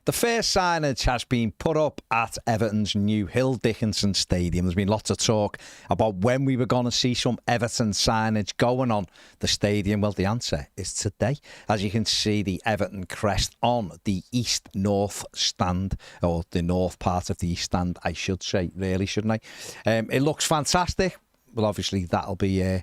The first signage has been put up at Everton's new Hill Dickinson Stadium. There's been lots of talk about when we were going to see some Everton signage going on the stadium. Well, the answer is today. As you can see, the Everton crest on the east-north stand, or the north part of the east stand, I should say, really, shouldn't I? It looks fantastic. Well, obviously, that'll be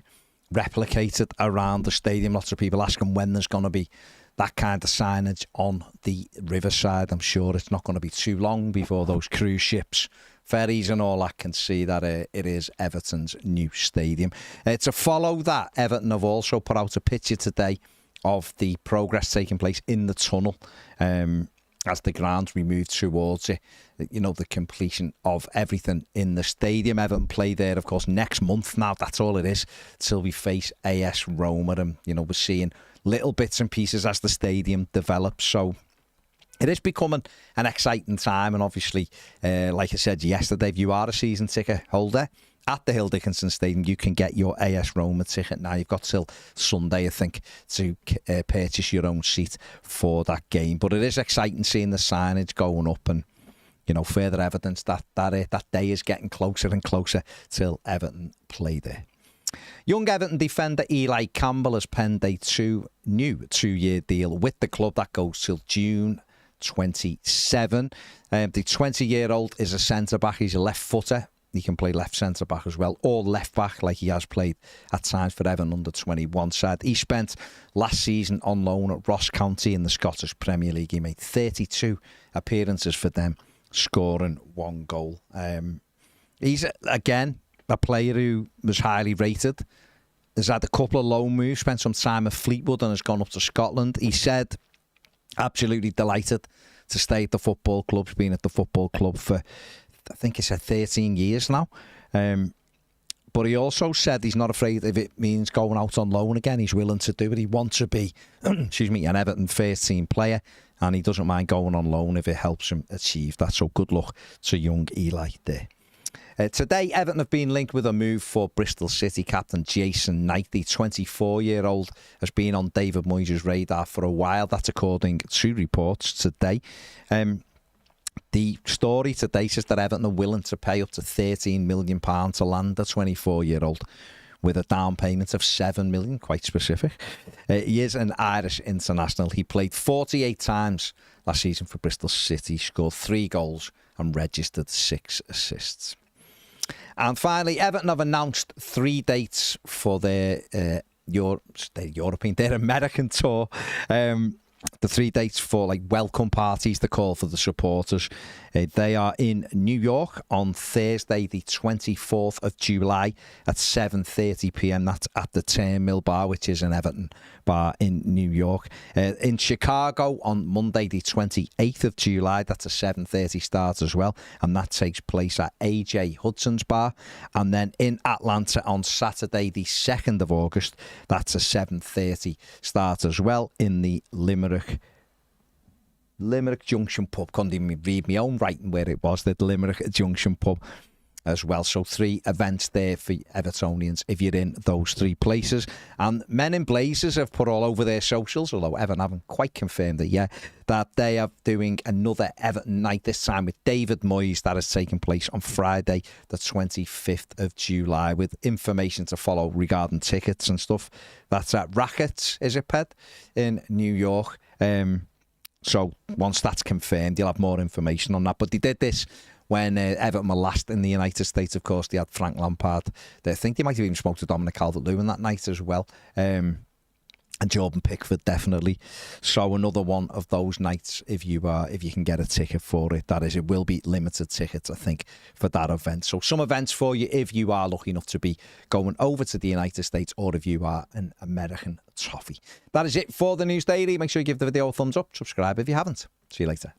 replicated around the stadium. Lots of people asking when there's going to be that kind of signage on the riverside. I'm sure it's not going to be too long before those cruise ships, ferries and all that can see that it is Everton's new stadium. To follow that, Everton have also put out a picture today of the progress taking place in the tunnel as the grounds we move towards it. You know, the completion of everything in the stadium. Everton play there, of course, next month now. That's all it is, till we face AS Roma. And, you know, we're seeing little bits and pieces as the stadium develops. So it is becoming an exciting time. And obviously, like I said yesterday, if you are a season ticket holder at the Hill Dickinson Stadium, you can get your AS Roma ticket now. You've got till Sunday, I think, to purchase your own seat for that game. But it is exciting seeing the signage going up, and, you know, further evidence that day is getting closer and closer till Everton play there. Young Everton defender Eli Campbell has penned a new two-year deal with the club that goes till June 27. The 20-year-old is a centre-back. He's a left-footer. He can play left centre-back as well, or left-back, like he has played at times for Everton under-21 side. He spent last season on loan at Ross County in the Scottish Premier League. He made 32 appearances for them, scoring 1 goal. He's, again, a player who was highly rated. Has had a couple of loan moves, spent some time at Fleetwood and has gone up to Scotland. He said, absolutely delighted to stay at the football club. He's been at the football club for, I think he said, 13 years now. But he also said he's not afraid if it means going out on loan again. He's willing to do it. He wants to be, an Everton first team player, and he doesn't mind going on loan if it helps him achieve that. So good luck to young Eli there. Today, Everton have been linked with a move for Bristol City captain Jason Knight. The 24-year-old has been on David Moyes' radar for a while. That's according to reports today. The story today says that Everton are willing to pay up to £13 million to land the 24-year-old with a down payment of £7 million, quite specific. He is an Irish international. He played 48 times last season for Bristol City, scored 3 goals and registered 6 assists. And finally, Everton have announced 3 dates for their American tour. The 3 dates for like welcome parties, they call for the supporters. They are in New York on Thursday, the 24th of July at 7:30 p.m. That's at the Turnmill Bar, which is an Everton bar in New York. In Chicago on Monday, the 28th of July, that's a 7:30 start as well, and that takes place at AJ Hudson's Bar. And then in Atlanta on Saturday, the 2nd of August, that's a 7:30 start as well in the Limerick Junction Pub. Couldn't even read my own writing where it was, the Limerick Junction Pub as well. So 3 events there for Evertonians if you're in those 3 places. And Men in Blazers have put all over their socials, although Everton haven't quite confirmed it yet, that they are doing another Everton night, this time with David Moyes. That is taking place on Friday the 25th of July, with information to follow regarding tickets and stuff. That's at Rackets, is it, Ped, in New York. So once that's confirmed, you'll have more information on that. But they did this when Everton were last in the United States. Of course, they had Frank Lampard. I think they might have even spoke to Dominic Calvert-Lewin that night as well. And Jordan Pickford, definitely. So another one of those nights, if you can get a ticket for it. That is, it will be limited tickets, I think, for that event. So some events for you if you are lucky enough to be going over to the United States, or if you are an American Toffee. That is it for the News Daily. Make sure you give the video a thumbs up. Subscribe if you haven't. See you later.